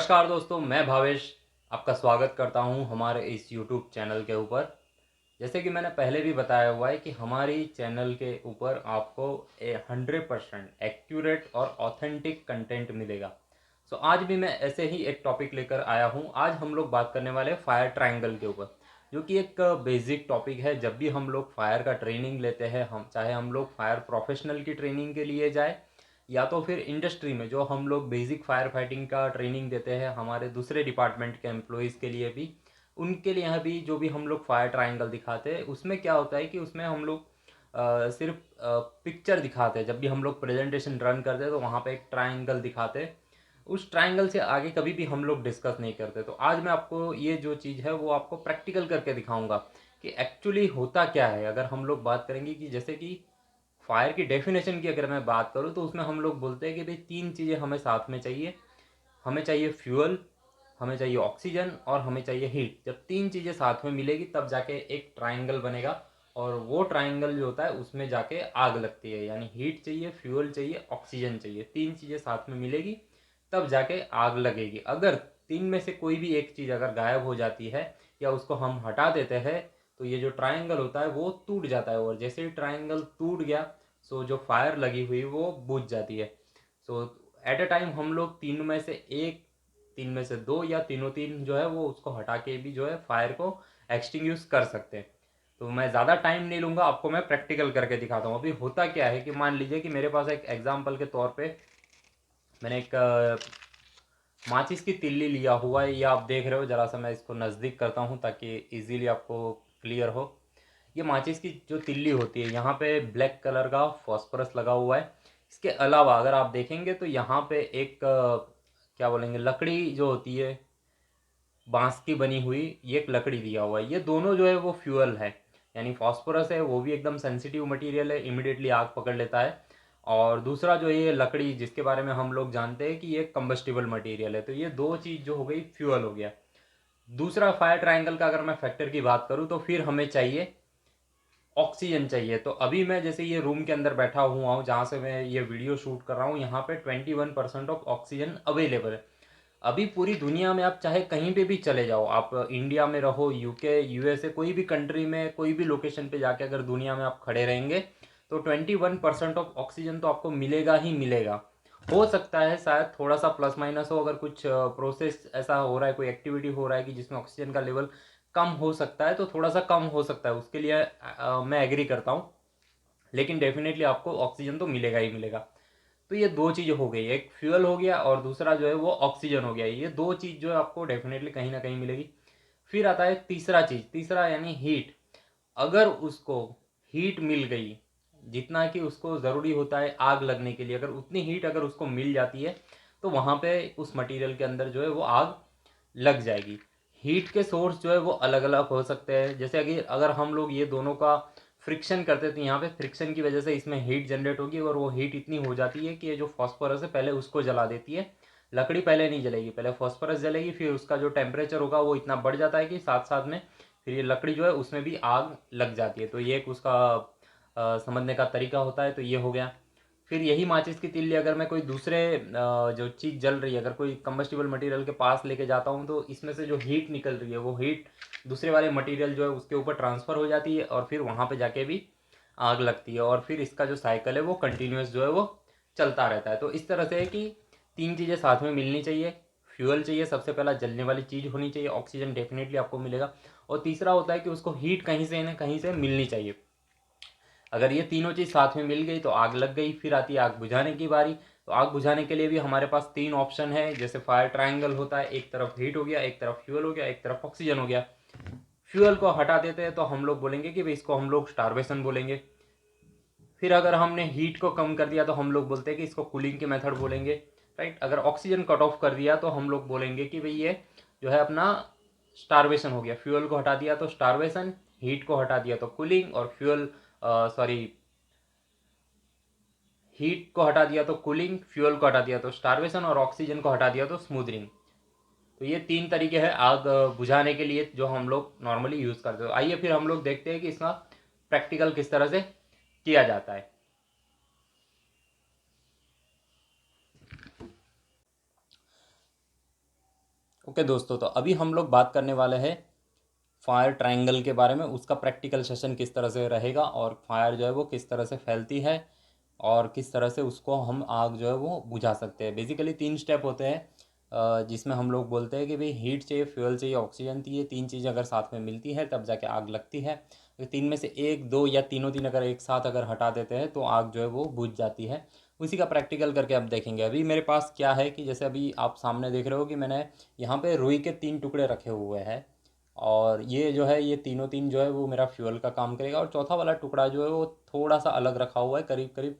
नमस्कार दोस्तों, मैं भावेश आपका स्वागत करता हूं हमारे इस YouTube चैनल के ऊपर। जैसे कि मैंने पहले भी बताया हुआ है कि हमारी चैनल के ऊपर आपको 100% एक्यूरेट और ऑथेंटिक कंटेंट मिलेगा। आज भी मैं ऐसे ही एक टॉपिक लेकर आया हूं। आज हम लोग बात करने वाले हैं फायर ट्रायंगल के ऊपर, जो कि एक बेसिक टॉपिक है। जब भी हम लोग फायर का ट्रेनिंग लेते हैं, चाहे हम लोग फायर प्रोफेशनल की ट्रेनिंग के लिए जाए या तो फिर इंडस्ट्री में जो हम लोग बेसिक फायर फाइटिंग का ट्रेनिंग देते हैं हमारे दूसरे डिपार्टमेंट के एम्प्लॉयज़ के लिए भी, उनके लिए भी जो भी हम लोग फायर ट्रायंगल दिखाते हैं, उसमें क्या होता है कि उसमें हम लोग सिर्फ पिक्चर दिखाते हैं। जब भी हम लोग प्रेजेंटेशन रन करते हैं तो वहाँ पे एक ट्रायंगल दिखाते हैं। उस ट्रायंगल से आगे कभी भी हम लोग डिस्कस नहीं करते। तो आज मैं आपको ये जो चीज़ है वो आपको प्रैक्टिकल करके दिखाऊंगा कि एक्चुअली होता क्या है। अगर हम लोग बात करेंगे कि जैसे कि फायर की डेफिनेशन की अगर मैं बात करूँ तो उसमें हम लोग बोलते हैं कि भाई तीन चीज़ें हमें साथ में चाहिए। हमें चाहिए फ्यूल, हमें चाहिए ऑक्सीजन और हमें चाहिए हीट। जब तीन चीज़ें साथ में मिलेगी तब जाके एक ट्रायंगल बनेगा, और वो ट्रायंगल जो होता है उसमें जाके आग लगती है। यानी हीट चाहिए, फ्यूल चाहिए, ऑक्सीजन चाहिए, तीन चीज़ें साथ में मिलेगी तब जाके आग लगेगी। अगर तीन में से कोई भी एक चीज़ अगर गायब हो जाती है या उसको हम हटा देते हैं तो ये जो ट्रायंगल होता है वो टूट जाता है, और जैसे ही ट्रायंगल टूट गया जो फायर लगी हुई वो बुझ जाती है। एट अ टाइम हम लोग तीन में से एक, तीन में से दो या तीनों तीन जो है वो उसको हटा के भी जो है फायर को एक्सटिंग्विश कर सकते हैं। तो मैं ज़्यादा टाइम नहीं लूँगा, आपको मैं प्रैक्टिकल करके दिखाता हूँ। अभी होता क्या है कि मान लीजिए कि मेरे पास एक एग्जाम्पल के तौर पे मैंने एक माचिस की तिल्ली लिया हुआ है। ये आप देख रहे हो, ज़रा सा मैं इसको नज़दीक करता हूँ ताकि इजीली आपको क्लियर हो। ये माचिस की जो तिल्ली होती है, यहाँ पे ब्लैक कलर का फॉस्फोरस लगा हुआ है। इसके अलावा अगर आप देखेंगे तो यहाँ पे एक क्या बोलेंगे, लकड़ी जो होती है बांस की बनी हुई, ये एक लकड़ी दिया हुआ है। ये दोनों जो है वो फ्यूअल है। यानी फॉस्फोरस है वो भी एकदम सेंसिटिव मटेरियल है, इमिडिएटली आग पकड़ लेता है। और दूसरा जो ये लकड़ी जिसके बारे में हम लोग जानते हैं कि ये कंबस्टिबल मटेरियल है, तो ये दो चीज़ जो हो गई फ्यूअल हो गया। दूसरा फायर ट्रायंगल का अगर मैं फैक्टर की बात करूँ तो फिर हमें चाहिए ऑक्सीजन चाहिए। तो अभी मैं जैसे ये रूम के अंदर बैठा हुआ हूँ जहाँ से मैं ये वीडियो शूट कर रहा हूँ, यहाँ पे 21% ऑफ ऑक्सीजन अवेलेबल है। अभी पूरी दुनिया में आप चाहे कहीं पे भी चले जाओ, आप इंडिया में रहो, यूके, यूएसए, कोई भी कंट्री में कोई भी लोकेशन पे जाके अगर दुनिया में आप खड़े रहेंगे तो 21% ऑफ ऑक्सीजन तो आपको मिलेगा ही मिलेगा। हो सकता है शायद थोड़ा सा प्लस माइनस हो, अगर कुछ प्रोसेस ऐसा हो रहा है, कोई एक्टिविटी हो रहा है कि जिसमें ऑक्सीजन का लेवल कम हो सकता है, तो थोड़ा सा कम हो सकता है। उसके लिए मैं एग्री करता हूँ, लेकिन डेफिनेटली आपको ऑक्सीजन तो मिलेगा ही मिलेगा। तो ये दो चीज़ हो गई, एक फ्यूल हो गया और दूसरा जो है वो ऑक्सीजन हो गया। ये दो चीज़ जो है आपको डेफिनेटली कहीं ना कहीं मिलेगी। फिर आता है तीसरा चीज़, तीसरा यानी हीट। अगर उसको हीट मिल गई जितना कि उसको ज़रूरी होता है आग लगने के लिए, अगर उतनी हीट अगर उसको मिल जाती है तो वहाँ पे उस मटेरियल के अंदर जो है वो आग लग जाएगी। हीट के सोर्स जो है वो अलग अलग हो सकते हैं। जैसे कि अगर हम लोग ये दोनों का फ्रिक्शन करते हैं तो यहाँ पे फ्रिक्शन की वजह से इसमें हीट जनरेट होगी, और वो हीट इतनी हो जाती है कि ये जो फॉस्फोरस है पहले उसको जला देती है। लकड़ी पहले नहीं जलेगी, पहले फॉस्फोरस जलेगी, फिर उसका जो टेम्परेचर होगा वो इतना बढ़ जाता है कि साथ साथ में फिर ये लकड़ी जो है उसमें भी आग लग जाती है। तो ये एक उसका समझने का तरीका होता है। तो ये हो गया। फिर यही माचिस की तिल्ली अगर मैं कोई दूसरे जो चीज़ जल रही है, अगर कोई कंबस्टिबल मटेरियल के पास लेके जाता हूँ तो इसमें से जो हीट निकल रही है वो हीट दूसरे वाले मटेरियल जो है उसके ऊपर ट्रांसफ़र हो जाती है, और फिर वहाँ पे जाके भी आग लगती है। और फिर इसका जो साइकिल है वो कंटिन्यूस जो है वो चलता रहता है। तो इस तरह से है कि तीन चीज़ें साथ में मिलनी चाहिए। फ्यूल चाहिए, सबसे पहला जलने वाली चीज़ होनी चाहिए, ऑक्सीजन डेफिनेटली आपको मिलेगा, और तीसरा होता है कि उसको हीट कहीं से ना कहीं से मिलनी चाहिए। अगर ये तीनों चीज़ साथ में मिल गई तो आग लग गई। फिर आती है आग बुझाने की बारी। तो आग बुझाने के लिए भी हमारे पास तीन ऑप्शन है। जैसे फायर ट्रायंगल होता है, एक तरफ हीट हो गया, एक तरफ फ्यूल हो गया, एक तरफ ऑक्सीजन हो गया। फ्यूल को हटा देते हैं तो हम लोग बोलेंगे कि भाई इसको हम लोग स्टारवेशन बोलेंगे। फिर अगर हमने हीट को कम कर दिया तो हम लोग बोलते हैं कि इसको कूलिंग के मेथड बोलेंगे। राइट, अगर ऑक्सीजन कट ऑफ कर दिया तो हम लोग बोलेंगे कि भाई ये जो है अपना स्टारवेशन हो गया। फ्यूल को हटा दिया तो स्टारवेशन, हीट को हटा दिया तो कूलिंग, और फ्यूल सॉरी हीट को हटा दिया तो कूलिंग, फ्यूल को हटा दिया तो स्टारवेशन, और ऑक्सीजन को हटा दिया तो स्मूदरिंग। तो ये तीन तरीके हैं आग बुझाने के लिए जो हम लोग नॉर्मली यूज़ करते हैं। आइए फिर हम लोग देखते हैं कि इसका प्रैक्टिकल किस तरह से किया जाता है। ओके दोस्तों, तो अभी हम लोग बात करने वाले हैं फायर ट्रायंगल के बारे में। उसका प्रैक्टिकल सेशन किस तरह से रहेगा और फायर जो है वो किस तरह से फैलती है और किस तरह से उसको हम आग जो है वो बुझा सकते हैं। बेसिकली 3 स्टेप होते हैं, जिसमें हम लोग बोलते हैं कि भाई हीट चाहिए, फ्यूल चाहिए, ऑक्सीजन चाहिए। 3 चीज़ें अगर साथ में मिलती है तब जाके आग लगती है। तो 3 में से 1, 2 या तीनों तीन अगर एक साथ अगर हटा देते हैं तो आग जो है वो बुझ जाती है। उसी का प्रैक्टिकल करके अब देखेंगे। अभी मेरे पास क्या है कि जैसे अभी आप सामने देख रहे हो कि मैंने यहाँ पे रुई के 3 टुकड़े रखे हुए हैं, और ये जो है ये तीनों तीन जो है वो मेरा फ्यूल का काम करेगा। और चौथा वाला टुकड़ा जो है वो थोड़ा सा अलग रखा हुआ है, करीब करीब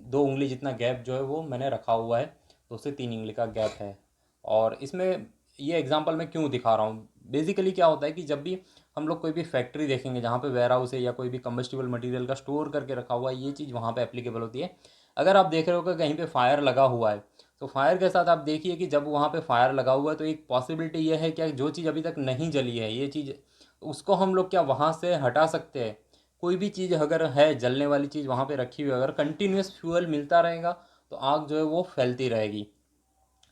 2 उंगली जितना गैप जो है वो मैंने रखा हुआ है, 2 से 3 उंगली का गैप है। और इसमें ये एग्जांपल मैं क्यों दिखा रहा हूँ, बेसिकली क्या होता है कि जब भी हम लोग कोई भी फैक्ट्री देखेंगे जहाँ पे वेयर हाउस है या कोई भी कम्बस्टिबल मटेरियल का स्टोर करके रखा हुआ है, ये चीज़ वहाँ पे एप्लीकेबल होती है। अगर आप देख रहे हो कि कहीं पे फायर लगा हुआ है, तो फायर के साथ आप देखिए कि जब वहाँ पे फायर लगा हुआ है तो एक पॉसिबिलिटी ये है कि जो चीज़ अभी तक नहीं जली है, ये चीज़ उसको हम लोग क्या वहाँ से हटा सकते हैं। कोई भी चीज़ अगर है जलने वाली चीज़ वहाँ पे रखी हुई है, अगर कंटिन्यूस फ्यूल मिलता रहेगा तो आग जो है वो फैलती रहेगी,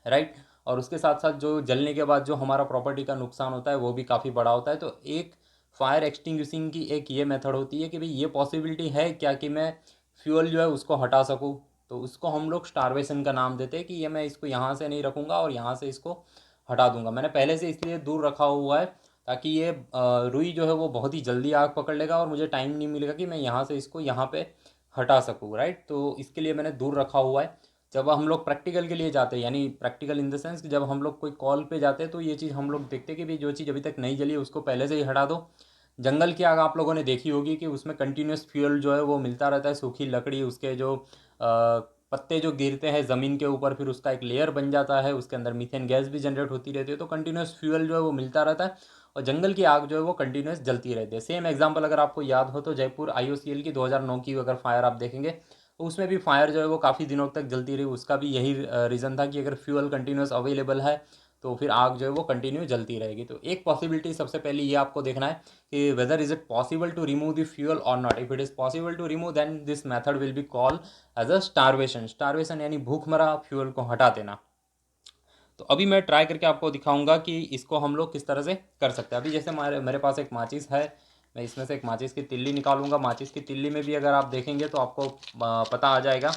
राइट। और उसके साथ साथ जो जलने के बाद जो हमारा प्रॉपर्टी का नुकसान होता है वो भी काफ़ी बड़ा होता है। तो एक फायर एक्सटिंग्विशिंग की एक ये मेथड होती है कि भाई ये पॉसिबिलिटी है क्या कि मैं फ्यूल जो है उसको हटा सकूँ। तो उसको हम लोग स्टारवेशन का नाम देते हैं कि ये मैं इसको यहाँ से नहीं रखूँगा और यहाँ से इसको हटा दूंगा। मैंने पहले से इसलिए दूर रखा हुआ है ताकि ये रुई जो है वो बहुत ही जल्दी आग पकड़ लेगा और मुझे टाइम नहीं मिलेगा कि मैं यहाँ से इसको यहाँ पे हटा सकूँ, राइट। तो इसके लिए मैंने दूर रखा हुआ है। जब हम लोग प्रैक्टिकल के लिए जाते हैं, यानी प्रैक्टिकल इन द सेंस कि जब हम लोग कोई कॉल पे जाते हैं तो ये चीज़ हम लोग देखते हैं कि भाई जो चीज़ अभी तक नहीं जली है उसको पहले से ही हटा दो। जंगल की आग आप लोगों ने देखी होगी कि उसमें कंटिन्यूस फ्यूल जो है वो मिलता रहता है, सूखी लकड़ी, उसके जो पत्ते जो गिरते हैं ज़मीन के ऊपर फिर उसका एक लेयर बन जाता है, उसके अंदर मीथेन गैस भी जनरेट होती रहती है। तो कंटिन्यूस फ्यूल जो है वो मिलता रहता है और जंगल की आग जो है वो कंटिन्यूस जलती रहती है। सेम एग्जांपल अगर आपको याद हो तो जयपुर IOCL की 2009 की अगर फायर आप देखेंगे तो उसमें भी फायर जो है वो काफ़ी दिनों तक जलती रही। उसका भी यही रीज़न था कि अगर फ्यूल कंटिन्यूस अवेलेबल है तो फिर आग जो है वो कंटिन्यू जलती रहेगी। तो एक पॉसिबिलिटी सबसे पहले ये आपको देखना है कि whether is it possible to remove the fuel और not. If it is possible to remove then this method will be call as a starvation. Starvation यानी भूखमरा फ्यूल को हटा देना। तो अभी मैं ट्राई करके आपको दिखाऊंगा कि इसको हम लोग किस तरह से कर सकते हैं। अभी जैसे मेरे मेरे पास एक माचिस है, मैं इसमें से एक माचिस की तिल्ली निकालूंगा। माचिस की तिल्ली में भी अगर आप देखेंगे तो आपको पता आ जाएगा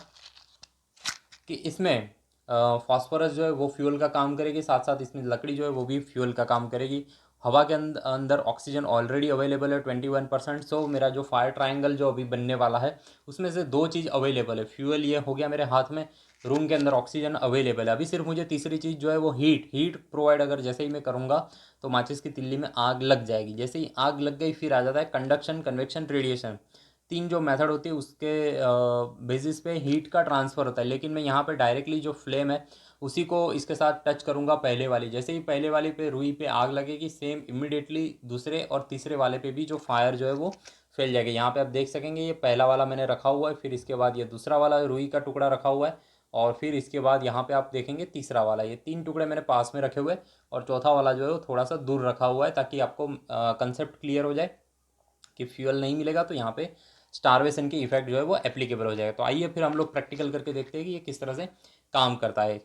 कि इसमें फास्फोरस जो है वो फ्यूल का काम करेगी, साथ साथ इसमें लकड़ी जो है वो भी फ्यूल का काम करेगी। हवा के अंदर ऑक्सीजन ऑलरेडी अवेलेबल है 21%। सो मेरा जो फायर ट्रायंगल जो अभी बनने वाला है उसमें से 2 चीज़ अवेलेबल है। फ्यूल ये हो गया मेरे हाथ में, रूम के अंदर ऑक्सीजन अवेलेबल है। अभी सिर्फ मुझे तीसरी चीज़ जो है वो हीट हीट प्रोवाइड अगर जैसे ही मैं करूँगा तो माचिस की तिल्ली में आग लग जाएगी। जैसे ही आग लग गई फिर आ जाता है कंडक्शन, कन्वेक्शन, रेडिएशन। 3 जो मेथड होती है उसके बेसिस पे हीट का ट्रांसफ़र होता है। लेकिन मैं यहाँ पे डायरेक्टली जो फ्लेम है उसी को इसके साथ टच करूँगा पहले वाली। जैसे ही पहले वाले पे रुई पे आग लगेगी सेम इमिडिएटली दूसरे और तीसरे वाले पे भी जो फायर जो है वो फैल जाएगी। यहाँ पे आप देख सकेंगे ये पहला वाला मैंने रखा हुआ है, फिर इसके बाद ये दूसरा वाला रुई का टुकड़ा रखा हुआ है और फिर इसके बाद यहाँ पे आप देखेंगे तीसरा वाला। ये 3 टुकड़े मैंने पास में रखे हुए हैं और चौथा वाला जो है वो थोड़ा सा दूर रखा हुआ है ताकि आपको कंसेप्ट क्लियर हो जाए कि फ्यूल नहीं मिलेगा तो यहाँ पे स्टारवेशन की इफेक्ट जो है वो एप्लीकेबल हो जाएगा। तो आइए फिर हम लोग प्रैक्टिकल करके देखते हैं कि ये किस तरह से काम करता है।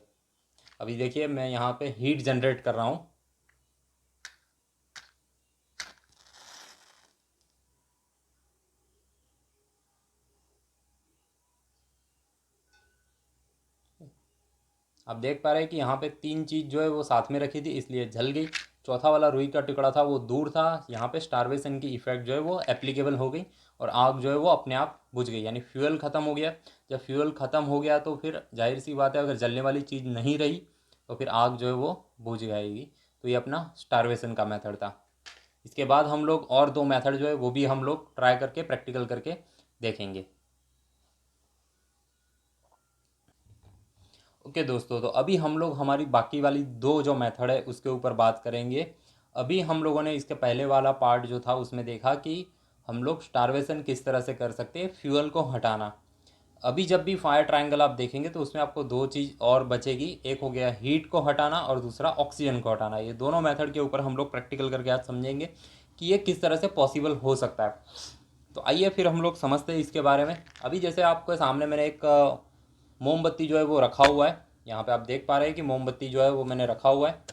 अभी देखिए मैं यहाँ पे हीट जनरेट कर रहा हूँ। आप देख पा रहे हैं कि यहाँ पे 3 चीज़ जो है वो साथ में रखी थी इसलिए जल गई। चौथा वाला रुई का टुकड़ा था वो दूर था, यहाँ पे स्टारवेशन की इफेक्ट जो है वो एप्लीकेबल हो गई और आग जो है वो अपने आप बुझ गई, यानी फ्यूल ख़त्म हो गया। जब फ्यूल ख़त्म हो गया तो फिर जाहिर सी बात है अगर जलने वाली चीज़ नहीं रही तो फिर आग जो है वो बुझ जाएगी। तो ये अपना स्टारवेशन का मेथड था। इसके बाद हम लोग और 2 मेथड जो है वो भी हम लोग ट्राई करके प्रैक्टिकल करके देखेंगे। ओके दोस्तों, तो अभी हम लोग हमारी बाकी वाली 2 जो मेथड है उसके ऊपर बात करेंगे। अभी हम लोगों ने इसके पहले वाला पार्ट जो था उसमें देखा कि हम लोग स्टारवेशन किस तरह से कर सकते हैं, फ्यूल को हटाना। अभी जब भी फायर ट्रायंगल आप देखेंगे तो उसमें आपको 2 चीज़ और बचेगी, एक हो गया हीट को हटाना और दूसरा ऑक्सीजन को हटाना। ये दोनों मेथड के ऊपर हम लोग प्रैक्टिकल करके आज समझेंगे कि ये किस तरह से पॉसिबल हो सकता है। तो आइए फिर हम लोग समझते हैं इसके बारे में। अभी जैसे आपके सामने मैंने एक मोमबत्ती जो है वो रखा हुआ है, यहाँ पे आप देख पा रहे हैं कि मोमबत्ती जो है वो मैंने रखा हुआ है।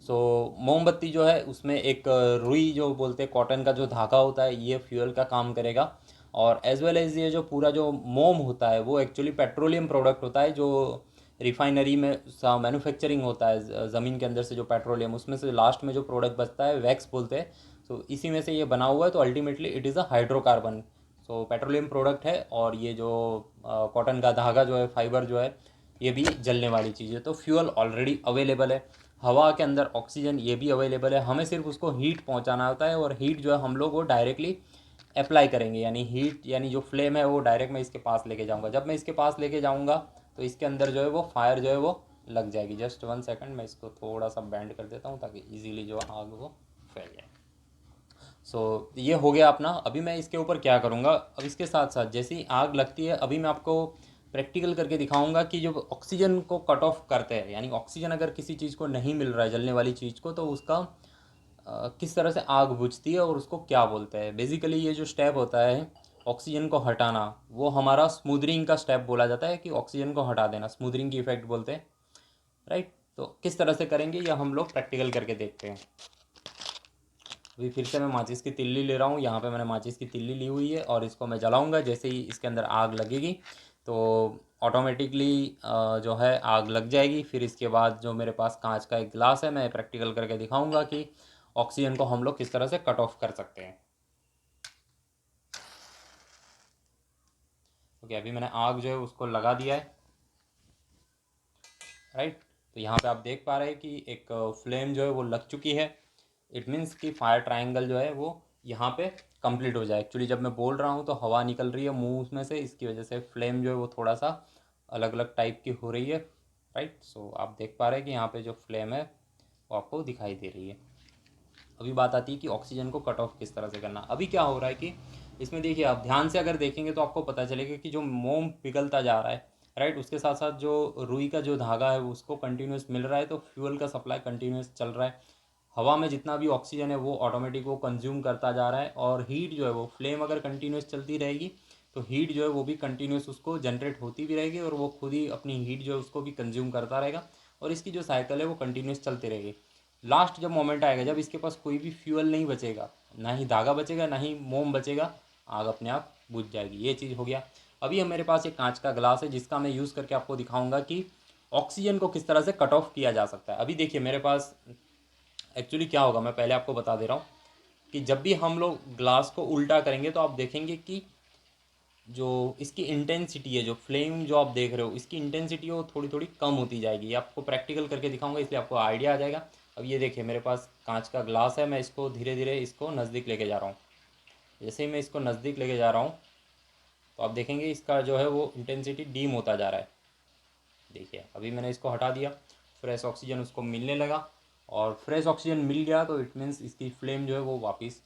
सो मोमबत्ती जो है उसमें एक रुई जो बोलते हैं कॉटन का जो धागा होता है, ये फ्यूल का काम करेगा। और एज वेल एज ये जो पूरा जो मोम होता है वो एक्चुअली पेट्रोलियम प्रोडक्ट होता है, जो रिफाइनरी में मैन्युफैक्चरिंग होता है ज़मीन के अंदर से जो पेट्रोलियम, उसमें से लास्ट में जो प्रोडक्ट बचता है वैक्स बोलते हैं। सो इसी में से ये बना हुआ है, तो ultimately it is a hydrocarbon. So petroleum product है, और ये जो कॉटन का धागा जो है, फाइबर जो है, ये भी जलने वाली चीज़ है। तो फ्यूल ऑलरेडी अवेलेबल है, हवा के अंदर ऑक्सीजन ये भी अवेलेबल है, हमें सिर्फ उसको हीट पहुंचाना होता है। और हीट जो है हम लोग वो डायरेक्टली अप्लाई करेंगे, यानी हीट यानी जो फ्लेम है वो डायरेक्ट मैं इसके पास लेके जाऊंगा। जब मैं इसके पास लेके जाऊंगा तो इसके अंदर जो है वो फायर जो है वो लग जाएगी। जस्ट 1 सेकंड, मैं इसको थोड़ा सा बैंड कर देता हूँ ताकि इजीली जो आग वो फैल जाए। ये हो गया अपना। अभी मैं इसके ऊपर क्या करूँगा, अब इसके साथ साथ जैसे ही आग लगती है, अभी मैं आपको प्रैक्टिकल करके दिखाऊंगा कि जो ऑक्सीजन को कट ऑफ करते हैं, यानी ऑक्सीजन अगर किसी चीज़ को नहीं मिल रहा है, जलने वाली चीज़ को, तो उसका किस तरह से आग बुझती है और उसको क्या बोलते हैं। बेसिकली ये जो स्टेप होता है ऑक्सीजन को हटाना, वो हमारा स्मूदरिंग का स्टेप बोला जाता है, कि ऑक्सीजन को हटा देना, स्मूदरिंग की इफेक्ट बोलते हैं, राइट। तो किस तरह से करेंगे ये हम लोग प्रैक्टिकल करके देखते हैं। अभी फिर से मैं माचिस की तिल्ली ले रहा हूँ, यहाँ पे मैंने माचिस की तिल्ली ली हुई है, और इसको मैं जलाऊंगा। जैसे ही इसके अंदर आग लगेगी तो ऑटोमेटिकली जो है आग लग जाएगी। फिर इसके बाद जो मेरे पास कांच का एक गिलास है, मैं प्रैक्टिकल करके दिखाऊंगा कि ऑक्सीजन को हम लोग किस तरह से कट ऑफ कर सकते हैं। ओके, अभी मैंने आग जो है उसको लगा दिया है, राइट। तो यहाँ पे आप देख पा रहे हैं कि एक फ्लेम जो है वो लग चुकी है। इट मीन्स कि फायर ट्रायंगल जो है वो यहाँ पे कंप्लीट हो जाए। एक्चुअली जब मैं बोल रहा हूँ तो हवा निकल रही है मुंह में से, इसकी वजह से फ्लेम जो है वो थोड़ा सा अलग अलग टाइप की हो रही है, राइट। आप देख पा रहे हैं कि यहाँ पे जो फ्लेम है वो आपको दिखाई दे रही है। अभी बात आती है कि ऑक्सीजन को कट ऑफ किस तरह से करना। अभी क्या हो रहा है कि इसमें देखिए, आप ध्यान से अगर देखेंगे तो आपको पता चलेगा कि जो मोम पिघलता जा रहा है, राइट, उसके साथ साथ जो रुई का जो धागा है उसको कंटिन्यूस मिल रहा है, तो फ्यूल का सप्लाई कंटिन्यूस चल रहा है। हवा में जितना भी ऑक्सीजन है वो ऑटोमेटिक वो कंज्यूम करता जा रहा है, और हीट जो है वो फ्लेम अगर कंटिन्यूस चलती रहेगी तो हीट जो है वो भी कंटिन्यूस उसको जनरेट होती भी रहेगी, और वो खुद ही अपनी हीट जो है उसको भी कंज्यूम करता रहेगा, और इसकी जो साइकिल है वो कंटिन्यूस चलती रहेगी। लास्ट जब मोमेंट आएगा जब इसके पास कोई भी फ्यूल नहीं बचेगा, ना ही धागा बचेगा ना ही मोम बचेगा, आग अपने आप बुझ जाएगी। ये चीज़ हो गया। अभी हम मेरे पास एक कांच का गिलास है जिसका मैं यूज़ करके आपको दिखाऊंगा कि ऑक्सीजन को किस तरह से कट ऑफ किया जा सकता है। अभी देखिए मेरे पास एक्चुअली क्या होगा, मैं पहले आपको बता दे रहा हूँ कि जब भी हम लोग ग्लास को उल्टा करेंगे तो आप देखेंगे कि जो इसकी इंटेंसिटी है, जो फ्लेम जो आप देख रहे हो, इसकी इंटेंसिटी वो थोड़ी थोड़ी कम होती जाएगी। ये आपको प्रैक्टिकल करके दिखाऊंगा, इसलिए आपको आइडिया आ जाएगा। अब ये देखिए मेरे पास कांच का ग्लास है, मैं इसको धीरे धीरे इसको नज़दीक लेके जा रहा हूँ। जैसे ही मैं इसको नज़दीक लेके जा रहा हूँ तो आप देखेंगे इसका जो है वो इंटेंसिटी डीम होता जा रहा है। देखिए अभी मैंने इसको हटा दिया, फ्रेश ऑक्सीजन उसको मिलने लगा, और फ्रेश ऑक्सीजन मिल गया तो इट मीन्स इसकी फ्लेम जो है वो वापस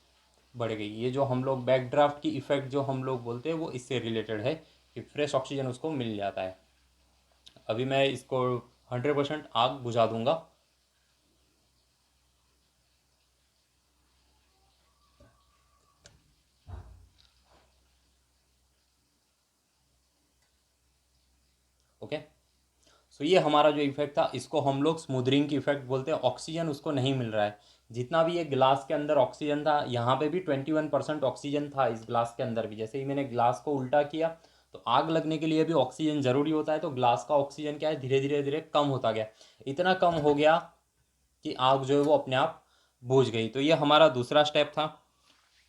बढ़ गई। ये जो हम लोग बैक ड्राफ्ट की इफ़ेक्ट जो हम लोग बोलते हैं वो इससे रिलेटेड है, कि फ्रेश ऑक्सीजन उसको मिल जाता है। अभी मैं इसको 100% आग बुझा दूंगा। ओके, ये हमारा जो इफेक्ट था इसको हम लोग स्मूदरिंग की इफेक्ट बोलते हैं। ऑक्सीजन उसको नहीं मिल रहा है, जितना भी ये गिलास के अंदर ऑक्सीजन था, यहाँ पे भी 21% ऑक्सीजन था इस ग्लास के अंदर भी। जैसे ही मैंने ग्लास को उल्टा किया तो आग लगने के लिए भी ऑक्सीजन ज़रूरी होता है, तो ग्लास का ऑक्सीजन क्या है, धीरे धीरे धीरे कम होता गया। इतना कम हो गया कि आग जो है वो अपने आप बुझ गई। तो ये हमारा दूसरा स्टेप था,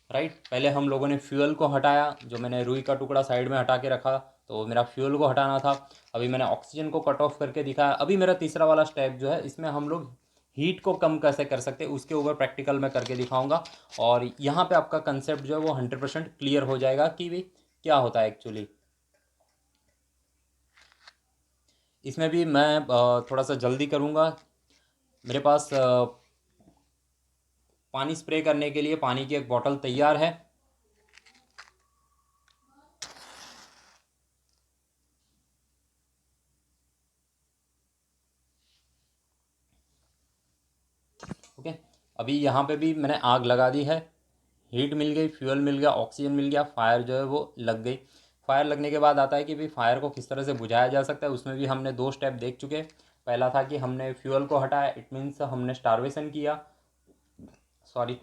राइट। पहले हम लोगों ने फ्यूल को हटाया, जो मैंने रुई का टुकड़ा साइड में हटा के रखा, तो मेरा फ्यूल को हटाना था। अभी मैंने ऑक्सीजन को कट ऑफ करके दिखाया। अभी मेरा तीसरा वाला स्टेप जो है, इसमें हम लोग हीट को कम कैसे कर सकते हैं उसके ऊपर प्रैक्टिकल में करके दिखाऊंगा, और यहाँ पे आपका कंसेप्ट जो है वो 100% क्लियर हो जाएगा कि भी क्या होता है एक्चुअली। इसमें भी मैं थोड़ा सा जल्दी करूँगा। मेरे पास पानी स्प्रे करने के लिए पानी की एक बॉटल तैयार है। ओके, अभी यहाँ पे भी मैंने आग लगा दी है, हीट मिल गई, फ्यूल मिल गया, ऑक्सीजन मिल गया, फायर जो है वो लग गई। फायर लगने के बाद आता है कि भाई फायर को किस तरह से बुझाया जा सकता है, उसमें भी हमने 2 स्टेप देख चुके। पहला था कि हमने फ्यूल को हटाया, इट मीन्स हमने स्टारवेशन किया, सॉरी।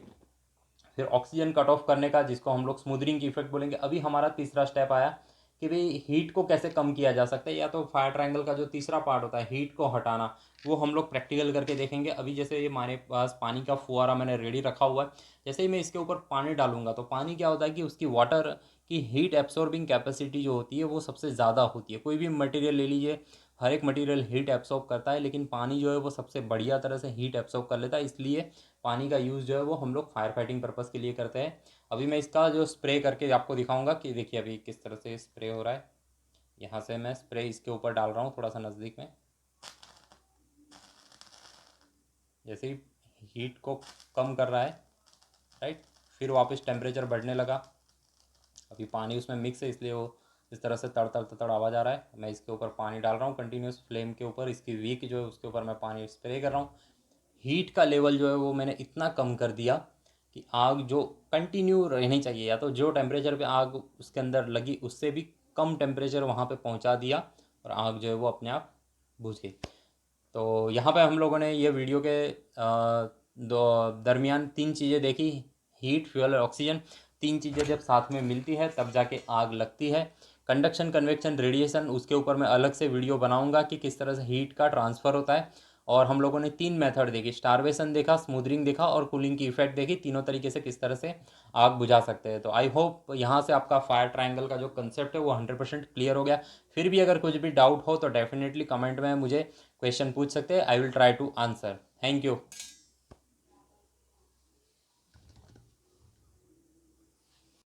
फिर ऑक्सीजन कट ऑफ करने का, जिसको हम लोग स्मूदरिंग की इफेक्ट बोलेंगे। अभी हमारा तीसरा स्टेप आया कि भाई हीट को कैसे कम किया जा सकता है, या तो फायर ट्रायंगल का जो तीसरा पार्ट होता है हीट को हटाना, वो हम लोग प्रैक्टिकल करके देखेंगे। अभी जैसे ये हमारे पास पानी का फुहारा मैंने रेडी रखा हुआ है, जैसे ही मैं इसके ऊपर पानी डालूंगा तो पानी क्या होता है कि उसकी वाटर की हीट एब्सॉर्बिंग कैपेसिटी जो होती है वो सबसे ज़्यादा होती है। कोई भी मटेरियल ले लीजिए, हर एक मटेरियल हीट एब्सॉर्ब करता है, लेकिन पानी जो है वो सबसे बढ़िया तरह से हीट एब्सॉर्ब कर लेता है। इसलिए पानी का यूज़ जो है वो हम लोग फायर फाइटिंग पर्पज़ के लिए करते हैं। अभी मैं इसका जो स्प्रे करके आपको दिखाऊंगा कि देखिए अभी किस तरह से स्प्रे हो रहा है। यहाँ से मैं स्प्रे इसके ऊपर डाल रहा हूँ थोड़ा सा नज़दीक में। जैसे ही हीट को कम कर रहा है, राइट, फिर वापस टेम्परेचर बढ़ने लगा। अभी पानी उसमें मिक्स है, इसलिए वो इस तरह से तड़ तड़ तड़ आवाज़ आ रहा है। मैं इसके ऊपर पानी डाल रहा हूँ कंटिन्यूस फ्लेम के ऊपर, इसकी विक जो है उसके ऊपर मैं पानी स्प्रे कर रहा हूँ। हीट का लेवल जो है वो मैंने इतना कम कर दिया कि आग जो कंटिन्यू रहनी चाहिए, या तो जो टेम्परेचर पे आग उसके अंदर लगी उससे भी कम टेम्परेचर वहाँ पे पहुँचा दिया, और आग जो है वो अपने आप बुझ गई। तो यहाँ पे हम लोगों ने ये वीडियो के दो दरमियान तीन चीज़ें देखी, हीट, फ्यूल और ऑक्सीजन। तीन चीज़ें जब साथ में मिलती है तब जाके आग लगती है। कंडक्शन, कन्वेक्शन, रेडिएशन, उसके ऊपर मैं अलग से वीडियो बनाऊंगा कि किस तरह से हीट का ट्रांसफ़र होता है। और हम लोगों ने तीन मेथड देखी, स्टारवेशन देखा, स्मूदरिंग देखा और कूलिंग की इफेक्ट देखी, तीनों तरीके से किस तरह से आग बुझा सकते हैं। तो आई होप यहाँ से आपका फायर ट्रायंगल का जो कंसेप्ट है वो 100% क्लियर हो गया। फिर भी अगर कुछ भी डाउट हो तो डेफिनेटली कमेंट में मुझे क्वेश्चन पूछ सकते हैं, I will try to answer. Thank you.